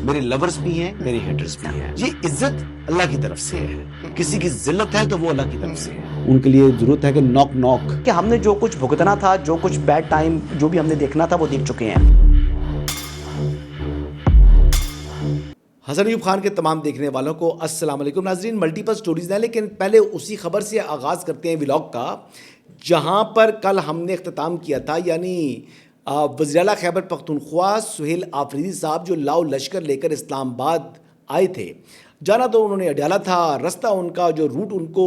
میرے لورز بھی ہیں، میرے ہیٹرز بھی ہیں. یہ عزت اللہ کی طرف سے ہے. کسی کی ذلت ہے تو وہ اللہ کی طرف سے ہے. ان کے لیے ضرورت ہے کہ نوک نوک کہ ہم نے جو کچھ بھگتنا تھا، جو کچھ بیڈ ٹائم جو بھی ہم نے دیکھنا تھا وہ دیکھ چکے ہیں. حسن ایوب خان کے تمام دیکھنے والوں کو السلام علیکم. ناظرین، ملٹیپل سٹوریز ہیں، لیکن پہلے اسی خبر سے آغاز کرتے ہیں ولاگ کا، جہاں پر کل ہم نے اختتام کیا تھا. یعنی وزیر اعلیٰ خیبر پختونخوا سہیل آفریدی صاحب جو لاؤ لشکر لے کر اسلام آباد آئے تھے. جانا تو انہوں نے اڈیالہ تھا. رستہ ان کا جو روٹ ان کو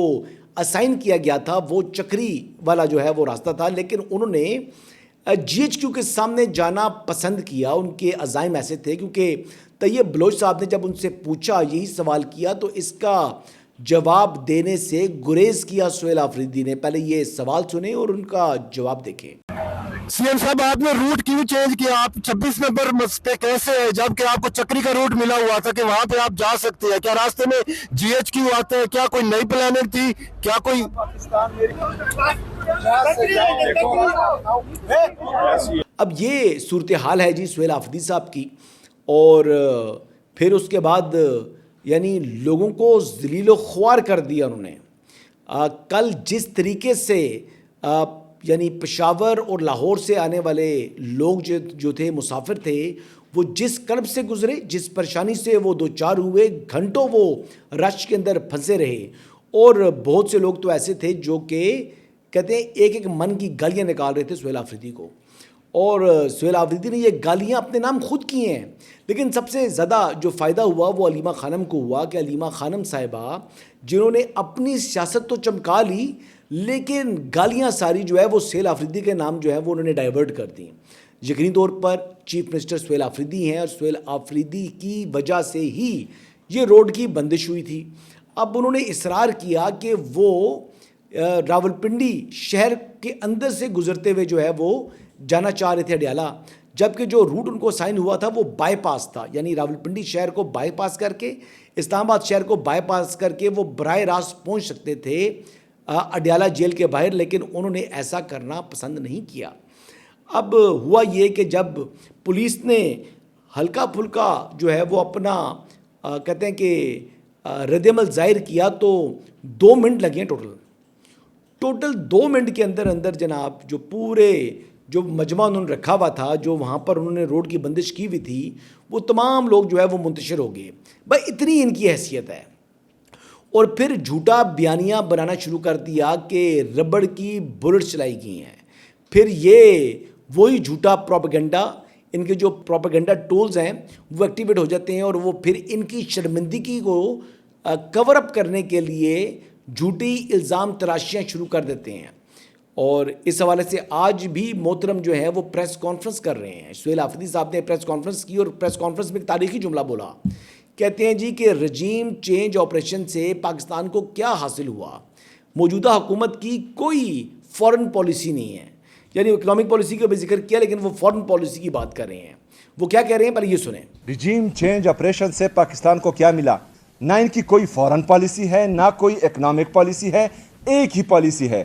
اسائن کیا گیا تھا وہ چکری والا جو ہے وہ راستہ تھا، لیکن انہوں نے جی ایچ کیو کے سامنے جانا پسند کیا. ان کے عزائم ایسے تھے، کیونکہ طیب بلوچ صاحب نے جب ان سے پوچھا، یہی سوال کیا، تو اس کا جواب دینے سے گریز کیا سہیل آفریدی نے. پہلے یہ سوال سنیں اور ان کا جواب دیکھیں. سی ایم صاحب، آپ نے روٹ کیوں چینج کیا؟ آپ 26 نمبر پہ کیسے ہے جبکہ آپ کو چکری کا روٹ ملا ہوا تھا کہ وہاں پہ آپ جا سکتے ہیں؟ کیا راستے میں جی ایچ کیو آتا ہے؟ کیا کوئی نئی پلاننگ تھی؟ کیا کوئی اب یہ صورتحال ہے جی سہیل آفریدی صاحب کی. اور پھر اس کے بعد یعنی لوگوں کو ذلیل و خوار کر دیا انہوں نے. کل جس طریقے سے یعنی پشاور اور لاہور سے آنے والے لوگ جو تھے، مسافر تھے، وہ جس کرب سے گزرے، جس پریشانی سے وہ دو چار ہوئے، گھنٹوں وہ رش کے اندر پھنسے رہے. اور بہت سے لوگ تو ایسے تھے جو کہ کہتے ہیں ایک ایک من کی گالیاں نکال رہے تھے سہیل آفریدی کو. اور سہیل آفریدی نے یہ گالیاں اپنے نام خود کی ہیں. لیکن سب سے زیادہ جو فائدہ ہوا وہ علیمہ خانم کو ہوا کہ علیمہ خانم صاحبہ جنہوں نے اپنی سیاست تو چمکا لی، لیکن گالیاں ساری جو ہے وہ سہیل آفریدی کے نام جو ہے وہ انہوں نے ڈائیورٹ کر دی. یقینی طور پر چیف منسٹر سہیل آفریدی ہیں، اور سہیل آفریدی کی وجہ سے ہی یہ روڈ کی بندش ہوئی تھی. اب انہوں نے اصرار کیا کہ وہ راولپنڈی شہر کے اندر سے گزرتے ہوئے جو ہے وہ جانا چاہ رہے تھے اڈیالہ، جبکہ جو روٹ ان کو سائن ہوا تھا وہ بائی پاس تھا. یعنی راولپنڈی شہر کو بائی پاس کر کے، اسلام آباد شہر کو بائی پاس کر کے وہ براہ راست پہنچ سکتے تھے اڈیالہ جیل کے باہر، لیکن انہوں نے ایسا کرنا پسند نہیں کیا. اب ہوا یہ کہ جب پولیس نے ہلکا پھلکا جو ہے وہ اپنا کہتے ہیں کہ رد عمل ظاہر کیا تو 2 منٹ لگے ہیں ٹوٹل 2 منٹ کے اندر اندر جناب جو پورے جو مجمع انہوں نے رکھا ہوا تھا، جو وہاں پر انہوں نے روڈ کی بندش کی ہوئی تھی، وہ تمام لوگ جو ہے وہ منتشر ہو گئے. بھائی اتنی ان کی حیثیت ہے. اور پھر جھوٹا بیانیہ بنانا شروع کر دیا کہ ربڑ کی بلٹ چلائی گئی ہیں. پھر یہ وہی جھوٹا پروپیگنڈا، ان کے جو پروپیگنڈا ٹولز ہیں وہ ایکٹیویٹ ہو جاتے ہیں، اور وہ پھر ان کی شرمندگی کو کور اپ کرنے کے لیے جھوٹی الزام تراشیاں شروع کر دیتے ہیں. اور اس حوالے سے آج بھی محترم جو ہے وہ پریس کانفرنس کر رہے ہیں. سہیل آفریدی صاحب نے پریس کانفرنس کی اور پریس کانفرنس میں ایک تاریخی جملہ بولا. کہتے ہیں جی کہ رجیم چینج آپریشن سے پاکستان کو کیا حاصل ہوا؟ موجودہ حکومت کی کوئی فورن پالیسی نہیں ہے. یعنی اکنامک پالیسی کا بھی ذکر کیا، لیکن وہ فورن پالیسی کی بات کر رہے ہیں. وہ کیا کہہ رہے ہیں پر یہ سنیں. رجیم چینج آپریشن سے پاکستان کو کیا ملا؟ نہ ان کی کوئی فورن پالیسی ہے، نہ کوئی اکنامک پالیسی ہے. ایک ہی پالیسی ہے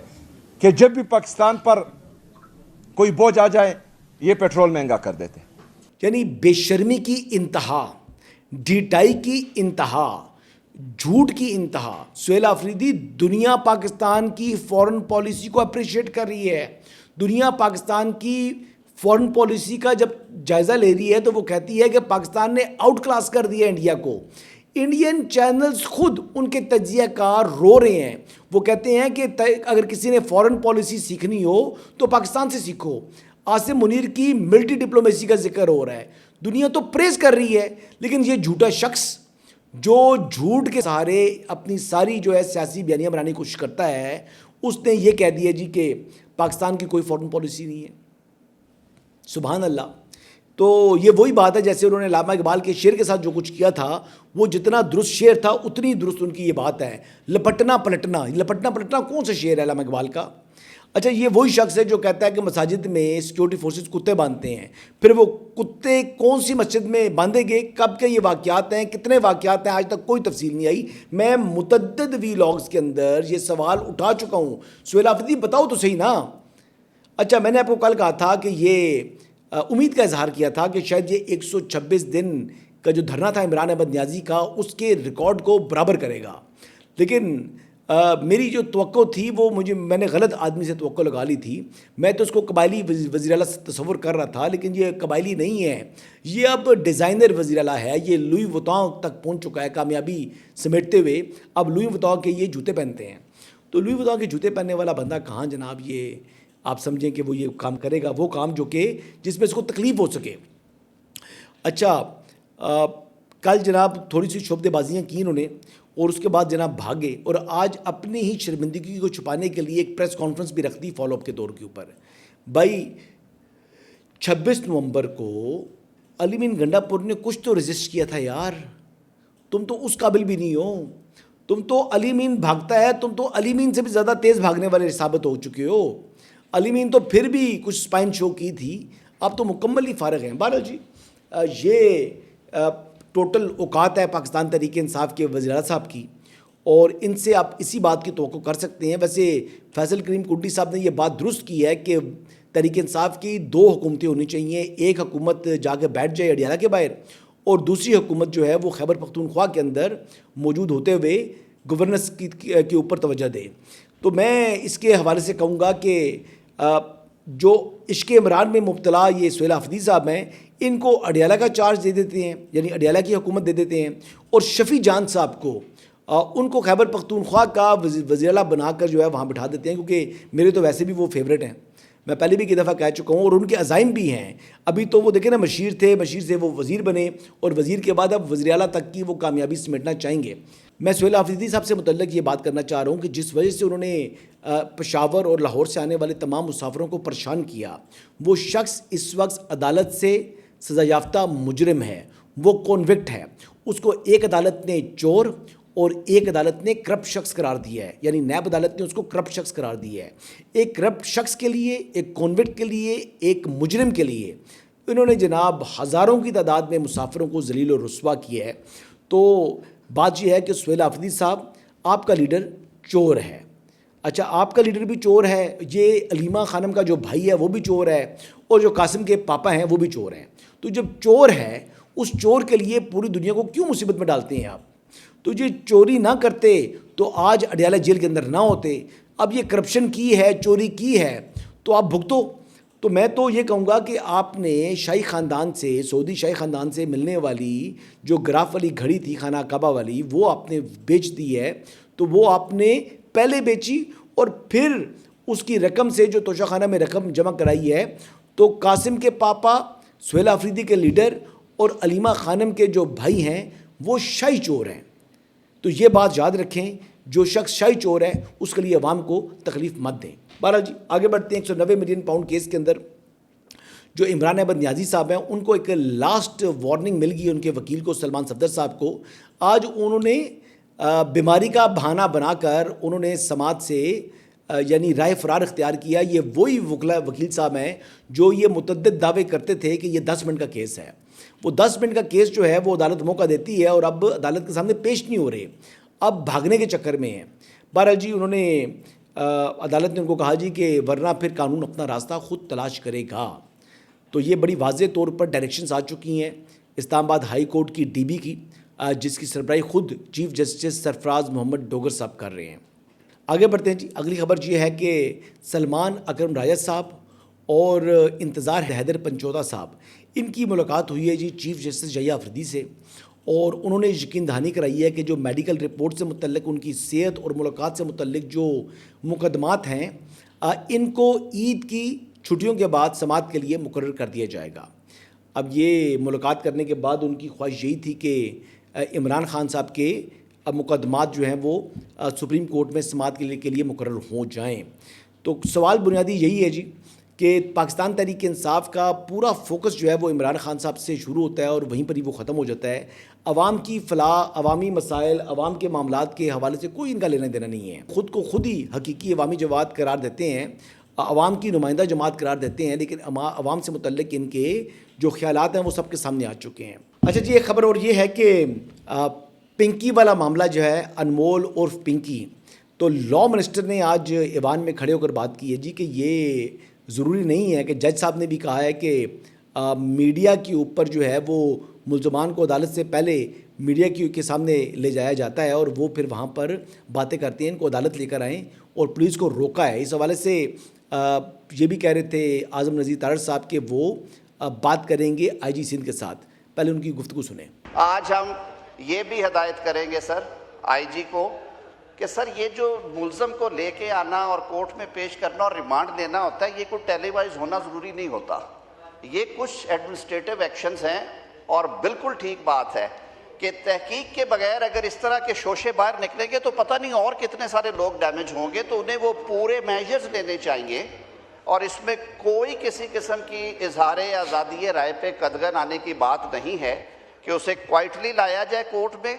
کہ جب بھی پاکستان پر کوئی بوجھ آ جائے یہ پیٹرول مہنگا کر دیتے. یعنی بے شرمی کی انتہا، ڈھیٹائی کی انتہا، جھوٹ کی انتہا. سہیل آفریدی دنیا پاکستان کی فورن پالیسی کو اپریشیٹ کر رہی ہے. دنیا پاکستان کی فورن پالیسی کا جب جائزہ لے رہی ہے تو وہ کہتی ہے کہ پاکستان نے آؤٹ کلاس کر دیا انڈیا کو. انڈین چینلز خود ان کے تجزیہ کار رو رہے ہیں. وہ کہتے ہیں کہ اگر کسی نے فورن پالیسی سیکھنی ہو تو پاکستان سے سیکھو. عاصم منیر کی ملٹی ڈپلومیسی کا ذکر ہو رہا ہے. دنیا تو پریز کر رہی ہے، لیکن یہ جھوٹا شخص جو جھوٹ کے سہارے اپنی ساری جو ہے سیاسی بیانیاں بنانے کی کوشش کرتا ہے، اس نے یہ کہہ دیا جی کہ پاکستان کی کوئی فورن پالیسی نہیں ہے. سبحان اللہ. تو یہ وہی بات ہے جیسے انہوں نے علامہ اقبال کے شعر کے ساتھ جو کچھ کیا تھا، وہ جتنا درست شعر تھا اتنی درست ان کی یہ بات ہے. لپٹنا پلٹنا. لپٹنا پلٹنا کون سا شعر ہے علامہ اقبال کا؟ اچھا، یہ وہی شخص ہے جو کہتا ہے کہ مساجد میں سیکورٹی فورسز کتے باندھتے ہیں. پھر وہ کتے کون سی مسجد میں باندھے گئے، کب کے یہ واقعات ہیں، کتنے واقعات ہیں، آج تک کوئی تفصیل نہیں آئی. میں متعدد ویلاگز کے اندر یہ سوال اٹھا چکا ہوں. سہیل آفریدی بتاؤ تو صحیح نا. اچھا، میں نے آپ کو کل کہا تھا کہ یہ امید کا اظہار کیا تھا کہ شاید یہ 126 دن کا جو دھرنا تھا عمران احمد نیازی کا اس کے ریکارڈ کو برابر کرے گا. لیکن میری جو توقع تھی وہ میں نے غلط آدمی سے توقع لگا لی تھی. میں تو اس کو قبائلی وزیر اعلیٰ تصور کر رہا تھا, لیکن یہ قبائلی نہیں ہے, یہ اب ڈیزائنر وزیر اعلیٰ ہے. یہ لوئی وٹان تک پہنچ چکا ہے کامیابی سمیٹتے ہوئے. اب لوئی وٹان کے یہ جوتے پہنتے ہیں. تو لوئی وٹان کے جوتے پہننے والا بندہ کہاں جناب یہ آپ سمجھیں کہ وہ یہ کام کرے گا, وہ کام جو کہ جس میں اس کو تکلیف ہو سکے. اچھا کل جناب تھوڑی سی شعبدے بازیاں کی انہوں نے اور اس کے بعد جناب بھاگے, اور آج اپنی ہی شرمندگی کو چھپانے کے لیے ایک پریس کانفرنس بھی رکھ دی فالو اپ کے دور کے اوپر. بھائی 26 نومبر کو علی مین گنڈا پور نے کچھ تو رجسٹ کیا تھا یار. تم تو اس قابل بھی نہیں ہو. تم تو علی مین بھاگتا ہے, تم تو علی مین سے بھی زیادہ تیز بھاگنے والے ثابت ہو چکے ہو. علی مین تو پھر بھی کچھ اسپائن شو کی تھی, آپ تو مکمل ہی فارغ ہیں. بہرحال جی یہ ٹوٹل اوقات ہے پاکستان تحریک انصاف کے وزیر اعلیٰ صاحب کی, اور ان سے آپ اسی بات کی توقع کر سکتے ہیں. ویسے فیصل کریم کنڈی صاحب نے یہ بات درست کی ہے کہ تحریک انصاف کی 2 حکومتیں ہونی چاہیے. ایک حکومت جا کے بیٹھ جائے اڈیالہ کے باہر, اور دوسری حکومت جو ہے وہ خیبر پختونخوا کے اندر موجود ہوتے ہوئے گورننس کے اوپر توجہ دے. تو میں اس کے حوالے سے کہوں گا کہ جو عشق عمران میں مبتلا یہ سہیل آفریدی صاحب ہیں, ان کو اڈیالہ کا چارج دے دیتے ہیں, یعنی اڈیالہ کی حکومت دے دیتے ہیں, اور شفیع جان صاحب کو ان کو خیبر پختونخوا کا وزیر اعلیٰ بنا کر جو ہے وہاں بٹھا دیتے ہیں, کیونکہ میرے تو ویسے بھی وہ فیوریٹ ہیں. میں پہلے بھی ایک دفعہ کہہ چکا ہوں, اور ان کے عزائم بھی ہیں. ابھی تو وہ دیکھیں نا مشیر تھے, مشیر سے وہ وزیر بنے, اور وزیر کے بعد اب وزیر اعلیٰ تک کی وہ کامیابی سمیٹنا چاہیں گے. میں سہیل آفریدی صاحب سے متعلق یہ بات کرنا چاہ رہا ہوں کہ جس وجہ سے انہوں نے پشاور اور لاہور سے آنے والے تمام مسافروں کو پریشان کیا, وہ شخص اس وقت عدالت سے سزا یافتہ مجرم ہے, وہ کنوکٹ ہے. اس کو ایک عدالت نے چور اور ایک عدالت نے کرپٹ شخص قرار دیا ہے, یعنی نیب عدالت نے اس کو کرپٹ شخص قرار دیا ہے. ایک کرپٹ شخص کے لیے, ایک کنوکٹ کے لیے, ایک مجرم کے لیے انہوں نے جناب ہزاروں کی تعداد میں مسافروں کو ذلیل و رسوا کیا ہے. تو بات یہ ہے کہ سہیل آفریدی صاحب آپ کا لیڈر چور ہے. اچھا آپ کا لیڈر بھی چور ہے, یہ علیمہ خانم کا جو بھائی ہے وہ بھی چور ہے, اور جو قاسم کے پاپا ہیں وہ بھی چور ہیں. تو جب چور ہے, اس چور کے لیے پوری دنیا کو کیوں مصیبت میں ڈالتے ہیں آپ؟ تو یہ چوری نہ کرتے تو آج اڈیالہ جیل کے اندر نہ ہوتے. اب یہ کرپشن کی ہے, چوری کی ہے, تو آپ بھگتو. تو میں تو یہ کہوں گا کہ آپ نے شاہی خاندان سے, سعودی شاہی خاندان سے ملنے والی جو گراف والی گھڑی تھی خانہ کعبہ والی, وہ آپ نے بیچ دی ہے. تو وہ آپ نے پہلے بیچی, اور پھر اس کی رقم سے جو توشہ خانہ میں رقم جمع کرائی ہے, تو قاسم کے پاپا, سہیل آفریدی کے لیڈر اور علیمہ خانم کے جو بھائی ہیں وہ شاہی چور ہیں. تو یہ بات یاد رکھیں, جو شخص شاہی چور ہے اس کے لیے عوام کو تکلیف مت دیں. بہرحال جی آگے بڑھتے ہیں. 190 ملین پاؤنڈ کیس کے اندر جو عمران احمد نیازی صاحب ہیں, ان کو ایک لاسٹ وارننگ مل گئی ان کے وکیل کو, سلمان صفدر صاحب کو. آج انہوں نے بیماری کا بہانہ بنا کر انہوں نے سماعت سے یعنی رائے فرار اختیار کیا. یہ وہی وکیل صاحب ہیں جو یہ متعدد دعوے کرتے تھے کہ یہ 10 منٹ کا کیس ہے. وہ 10 منٹ کا کیس جو ہے وہ عدالت موقع دیتی ہے, اور اب عدالت کے سامنے پیش نہیں ہو رہے, اب بھاگنے کے چکر میں ہیں. بہرحال جی انہوں نے عدالت نے ان کو کہا جی کہ ورنہ پھر قانون اپنا راستہ خود تلاش کرے گا. تو یہ بڑی واضح طور پر ڈائریکشنز آ چکی ہیں اسلام آباد ہائی کورٹ کی ڈی بی کی, جس کی سربراہی خود چیف جسٹس سرفراز محمد ڈوگر صاحب کر رہے ہیں. آگے بڑھتے ہیں جی. اگلی خبر یہ ہے کہ سلمان اکرم راجہ صاحب اور انتظار حیدر پنچوتا صاحب, ان کی ملاقات ہوئی ہے جی چیف جسٹس یحییٰ آفریدی سے, اور انہوں نے یقین دہانی کرائی ہے کہ جو میڈیکل رپورٹ سے متعلق, ان کی صحت اور ملاقات سے متعلق جو مقدمات ہیں, ان کو عید کی چھٹیوں کے بعد سماعت کے لیے مقرر کر دیا جائے گا. اب یہ ملاقات کرنے کے بعد ان کی خواہش یہی تھی کہ عمران خان صاحب کے مقدمات جو ہیں وہ سپریم کورٹ میں سماعت کے لیے مقرر ہو جائیں. تو سوال بنیادی یہی ہے جی کہ پاکستان تحریک انصاف کا پورا فوکس جو ہے وہ عمران خان صاحب سے شروع ہوتا ہے اور وہیں پر ہی وہ ختم ہو جاتا ہے. عوام کی فلاح, عوامی مسائل, عوام کے معاملات کے حوالے سے کوئی ان کا لینا دینا نہیں ہے. خود کو خود ہی حقیقی عوامی جماعت قرار دیتے ہیں, عوام کی نمائندہ جماعت قرار دیتے ہیں, لیکن عوام سے متعلق ان کے جو خیالات ہیں وہ سب کے سامنے آ چکے ہیں. اچھا جی ایک خبر اور یہ ہے کہ پنکی والا معاملہ جو ہے, انمول عرف پنکی, تو لاء منسٹر نے آج ایوان میں کھڑے ہو کر بات کی ہے جی کہ یہ ضروری نہیں ہے کہ جج صاحب نے بھی کہا ہے کہ میڈیا کے اوپر جو ہے وہ ملزمان کو عدالت سے پہلے میڈیا کے سامنے لے جایا جاتا ہے اور وہ پھر وہاں پر باتیں کرتے ہیں، ان کو عدالت لے کر آئیں اور پولیس کو روکا ہے۔ اس حوالے سے یہ بھی کہہ رہے تھے اعظم نذیر تارڑ صاحب کہ وہ بات کریں گے آئی جی سندھ کے ساتھ، پہلے ان کی گفتگو سنیں۔ آج ہم یہ بھی ہدایت کریں گے سر آئی جی کو کہ سر یہ جو ملزم کو لے کے آنا اور کورٹ میں پیش کرنا اور ریمانڈ لینا ہوتا ہے، یہ کوئی ٹیلی وائز ہونا ضروری نہیں ہوتا، یہ کچھ ایڈمنسٹریٹو ایکشنز ہیں، اور بالکل ٹھیک بات ہے کہ تحقیق کے بغیر اگر اس طرح کے شوشے باہر نکلیں گے تو پتہ نہیں اور کتنے سارے لوگ ڈیمیج ہوں گے، تو انہیں وہ پورے میجرز لینے چاہیے، اور اس میں کوئی کسی قسم کی اظہار آزادی رائے پہ قدغن آنے کی بات نہیں ہے کہ اسے کوائٹلی لایا جائے کورٹ میں،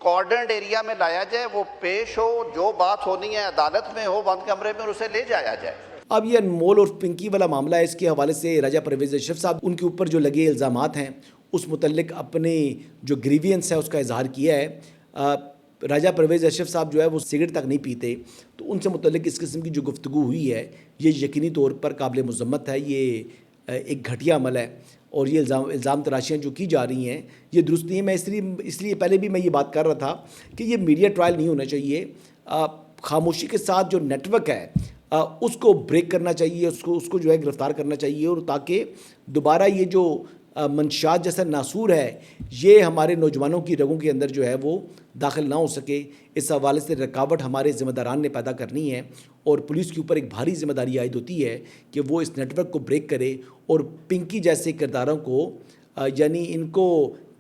کارڈنڈ ایریا میں لایا جائے، وہ پیش ہو، جو بات ہونی ہے عدالت میں ہو، بند کمرے میں، اور اسے لے جایا جائے۔ اب یہ انمول اور پنکی والا معاملہ ہے، اس کے حوالے سے راجہ پرویز اشرف صاحب ان کے اوپر جو لگے الزامات ہیں اس متعلق اپنے جو گریوینس ہے اس کا اظہار کیا ہے۔ راجہ پرویز اشرف صاحب جو ہے وہ سگریٹ تک نہیں پیتے، تو ان سے متعلق اس قسم کی جو گفتگو ہوئی ہے یہ یقینی طور پر قابل مذمت ہے، یہ ایک گھٹیا عمل ہے، اور یہ الزام تراشیاں جو کی جا رہی ہیں یہ درست نہیں ہے۔ میں اس لیے پہلے بھی میں یہ بات کر رہا تھا کہ یہ میڈیا ٹرائل نہیں ہونا چاہیے، خاموشی کے ساتھ جو نیٹ ورک ہے اس کو بریک کرنا چاہیے، اس کو جو ہے گرفتار کرنا چاہیے، اور تاکہ دوبارہ یہ جو منشیات جیسا ناسور ہے یہ ہمارے نوجوانوں کی رگوں کے اندر جو ہے وہ داخل نہ ہو سکے۔ اس حوالے سے رکاوٹ ہمارے ذمہ داران نے پیدا کرنی ہے، اور پولیس کے اوپر ایک بھاری ذمہ داری عائد ہوتی ہے کہ وہ اس نیٹ ورک کو بریک کرے اور پنکی جیسے کرداروں کو یعنی ان کو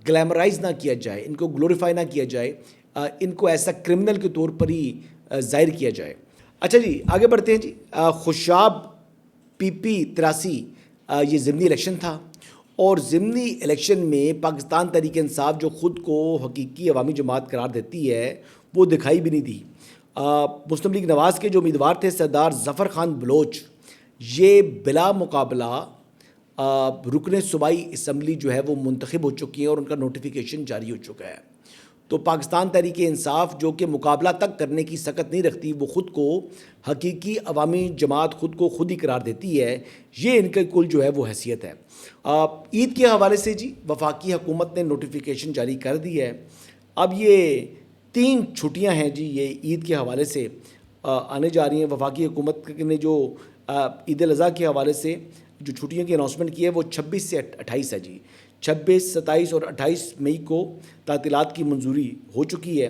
گلیمرائز نہ کیا جائے، ان کو گلوریفائی نہ کیا جائے، ان کو ایسا کرمنل کے طور پر ہی ظاہر کیا جائے۔ اچھا جی آگے بڑھتے ہیں جی۔ خوشاب PP83 یہ ضمنی الیکشن تھا، اور ضمنی الیکشن میں پاکستان تحریک انصاف جو خود کو حقیقی عوامی جماعت قرار دیتی ہے وہ دکھائی بھی نہیں دی۔ مسلم لیگ نواز کے جو امیدوار تھے سردار ظفر خان بلوچ، یہ بلا مقابلہ رکن صوبائی اسمبلی جو ہے وہ منتخب ہو چکی ہیں اور ان کا نوٹیفیکیشن جاری ہو چکا ہے۔ تو پاکستان تحریک انصاف جو کہ مقابلہ تک کرنے کی سکت نہیں رکھتی، وہ خود کو حقیقی عوامی جماعت خود کو خود ہی قرار دیتی ہے، یہ ان کے کل جو ہے وہ حیثیت ہے۔ عید کے حوالے سے جی وفاقی حکومت نے نوٹیفیکیشن جاری کر دی ہے۔ اب یہ 3 چھٹیاں ہیں جی یہ عید کے حوالے سے آنے جا رہی ہیں۔ وفاقی حکومت نے جو عید الاضحیٰ کے حوالے سے جو چھٹیوں کی اناؤنسمنٹ کی ہے وہ 26 سے 28 ہے جی۔ 26، 27 اور 28 مئی کو تعطیلات کی منظوری ہو چکی ہے،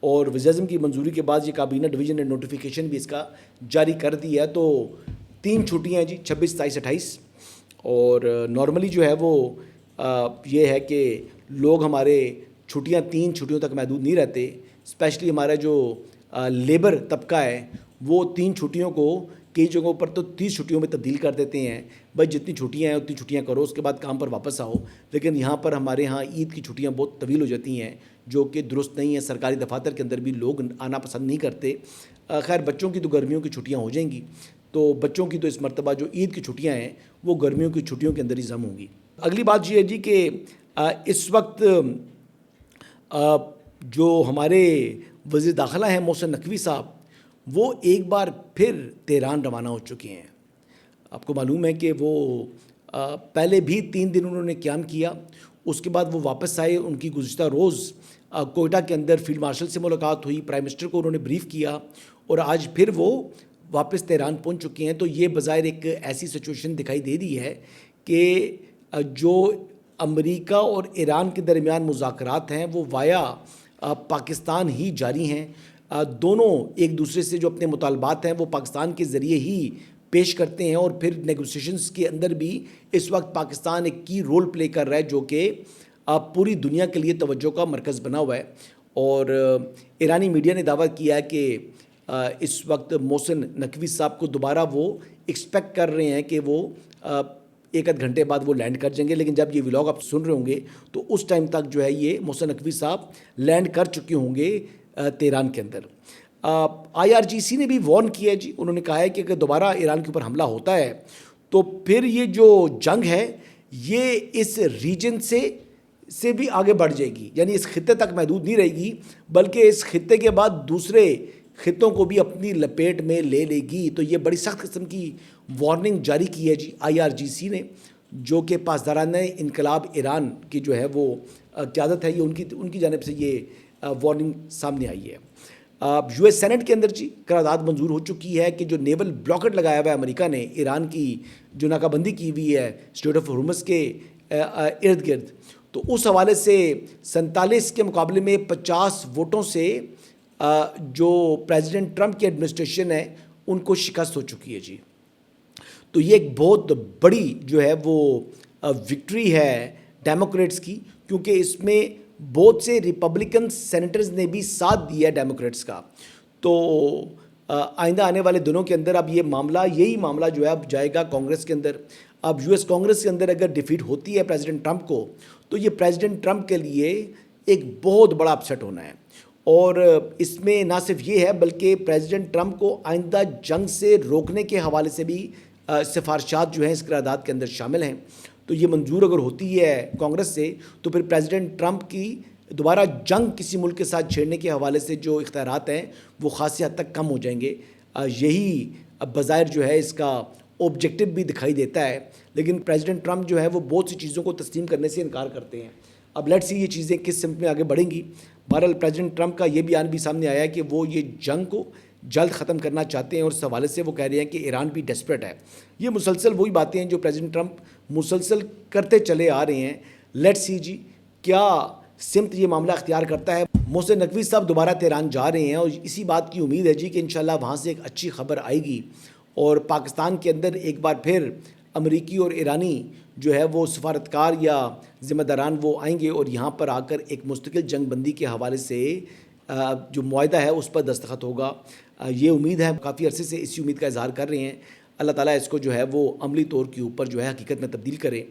اور وزیراعظم کی منظوری کے بعد یہ کابینہ ڈویژن نے نوٹیفیکیشن بھی اس کا جاری کر دیا ہے۔ تو 3 چھٹیاں ہیں جی، 26، 27، 28، اور نارملی جو ہے وہ یہ ہے کہ لوگ ہمارے چھٹیاں 3 چھٹیوں تک محدود نہیں رہتے، اسپیشلی ہمارا جو لیبر طبقہ ہے وہ 3 چھٹیوں کو کئی جگہوں پر تو 30 چھٹیوں میں تبدیل کر دیتے ہیں۔ بھائی جتنی چھٹیاں ہیں اتنی چھٹیاں کرو، اس کے بعد کام پر واپس آؤ، لیکن یہاں پر ہمارے ہاں عید کی چھٹیاں بہت طویل ہو جاتی ہیں جو کہ درست نہیں ہے۔ سرکاری دفاتر کے اندر بھی لوگ آنا پسند نہیں کرتے۔ خیر بچوں کی تو گرمیوں کی چھٹیاں ہو جائیں گی، تو بچوں کی تو اس مرتبہ جو عید کی چھٹیاں ہیں وہ گرمیوں کی چھٹیوں کے اندر ہی ضم ہوں گی۔ اگلی بات یہ ہے جی کہ اس وقت جو ہمارے وزیر داخلہ ہیں محسن نقوی صاحب، وہ ایک بار پھر تہران روانہ ہو چکے ہیں۔ آپ کو معلوم ہے کہ وہ پہلے بھی 3 دن انہوں نے قیام کیا، اس کے بعد وہ واپس آئے۔ ان کی گزشتہ روز کوئٹہ کے اندر فیلڈ مارشل سے ملاقات ہوئی، پرائم منسٹر کو انہوں نے بریف کیا، اور آج پھر وہ واپس تہران پہنچ چکے ہیں۔ تو یہ بظاہر ایک ایسی سچویشن دکھائی دے رہی ہے کہ جو امریکہ اور ایران کے درمیان مذاکرات ہیں وہ وایا پاکستان ہی جاری ہیں۔ دونوں ایک دوسرے سے جو اپنے مطالبات ہیں وہ پاکستان کے ذریعے ہی پیش کرتے ہیں، اور پھر نیگوسیشنز کے اندر بھی اس وقت پاکستان ایک کی رول پلے کر رہا ہے جو کہ پوری دنیا کے لیے توجہ کا مرکز بنا ہوا ہے۔ اور ایرانی میڈیا نے دعویٰ کیا ہے کہ اس وقت محسن نقوی صاحب کو دوبارہ وہ ایکسپیکٹ کر رہے ہیں کہ وہ 1 گھنٹے بعد وہ لینڈ کر جائیں گے، لیکن جب یہ ولاگ آپ سن رہے ہوں گے تو اس ٹائم تک جو ہے یہ محسن نقوی صاحب لینڈ کر چکے ہوں گے تہران کے اندر۔ IRGC نے بھی وارن کیا ہے جی، انہوں نے کہا ہے کہ اگر دوبارہ ایران کے اوپر حملہ ہوتا ہے تو پھر یہ جو جنگ ہے یہ اس ریجن سے بھی آگے بڑھ جائے گی، یعنی اس خطے تک محدود نہیں رہے گی بلکہ اس خطے کے بعد دوسرے خطوں کو بھی اپنی لپیٹ میں لے لے گی۔ تو یہ بڑی سخت قسم کی وارننگ جاری کی ہے جی IRGC نے۔ جو کہ پاسدارانہ انقلاب ایران کی جو ہے وہ قیادت ہے، یہ ان کی جانب سے یہ وارننگ سامنے آئی ہے۔ یو ایس سینٹ کے اندر جی قرارداد منظور ہو چکی ہے کہ جو نیول بلاکٹ لگایا ہوا ہے امریکہ نے ایران کی جو ناکہ بندی کی ہوئی ہے اسٹریٹ آف ہرمز کے ارد گرد، تو اس حوالے سے 47 کے مقابلے میں 50 ووٹوں سے جو پریزیڈنٹ ٹرمپ کی ایڈمنسٹریشن ہے ان کو شکست ہو چکی ہے جی۔ تو یہ ایک بہت بڑی جو ہے وہ وکٹری ہے ڈیموکریٹس کی، کیونکہ اس میں بہت سے ریپبلکن سینیٹرز نے بھی ساتھ دیا ہے ڈیموکریٹس کا۔ تو آئندہ آنے والے دنوں کے اندر اب یہی معاملہ جو ہے اب جائے گا کانگریس کے اندر۔ اب یو ایس کانگریس کے اندر اگر ڈیفیٹ ہوتی ہے پریزیڈنٹ ٹرمپ کو، تو یہ پریزیڈنٹ ٹرمپ کے لیے ایک بہت بڑا اپسیٹ ہونا ہے، اور اس میں نہ صرف یہ ہے بلکہ پریزیڈنٹ ٹرمپ کو آئندہ جنگ سے روکنے کے حوالے سے بھی سفارشات جو ہیں اس قرارداد کے اندر شامل ہیں۔ تو یہ منظور اگر ہوتی ہے کانگریس سے، تو پھر پریزیڈنٹ ٹرمپ کی دوبارہ جنگ کسی ملک کے ساتھ چھیڑنے کے حوالے سے جو اختیارات ہیں وہ خاصی حد تک کم ہو جائیں گے۔ یہی بظاہر جو ہے اس کا آبجیکٹو بھی دکھائی دیتا ہے، لیکن پریزیڈنٹ ٹرمپ جو ہے وہ بہت سی چیزوں کو تسلیم کرنے سے انکار کرتے ہیں۔ اب لیٹس سی یہ چیزیں کس سمت میں آگے بڑھیں گی۔ بہرحال پریزیڈنٹ ٹرمپ کا یہ بیان بھی سامنے آیا ہے کہ وہ یہ جنگ کو جلد ختم کرنا چاہتے ہیں، اور اس حوالے سے وہ کہہ رہے ہیں کہ ایران بھی ڈیسپریٹ ہے۔ یہ مسلسل وہی باتیں ہیں جو پریزیڈنٹ ٹرمپ مسلسل کرتے چلے آ رہے ہیں۔ لیٹس سی جی کیا سمت یہ معاملہ اختیار کرتا ہے۔ محسن نقوی صاحب دوبارہ تہران جا رہے ہیں، اور اسی بات کی امید ہے جی کہ انشاءاللہ وہاں سے ایک اچھی خبر آئے گی، اور پاکستان کے اندر ایک بار پھر امریکی اور ایرانی جو ہے وہ سفارتکار یا ذمہ داران وہ آئیں گے، اور یہاں پر آ کر ایک مستقل جنگ بندی کے حوالے سے جو معاہدہ ہے اس پر دستخط ہوگا۔ یہ امید ہے، کافی عرصے سے اسی امید کا اظہار کر رہے ہیں۔ اللہ تعالیٰ اس کو جو ہے وہ عملی طور کے اوپر جو ہے حقیقت میں تبدیل کرے۔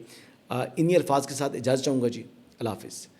انہی الفاظ کے ساتھ اجازت چاہوں گا جی، اللہ حافظ۔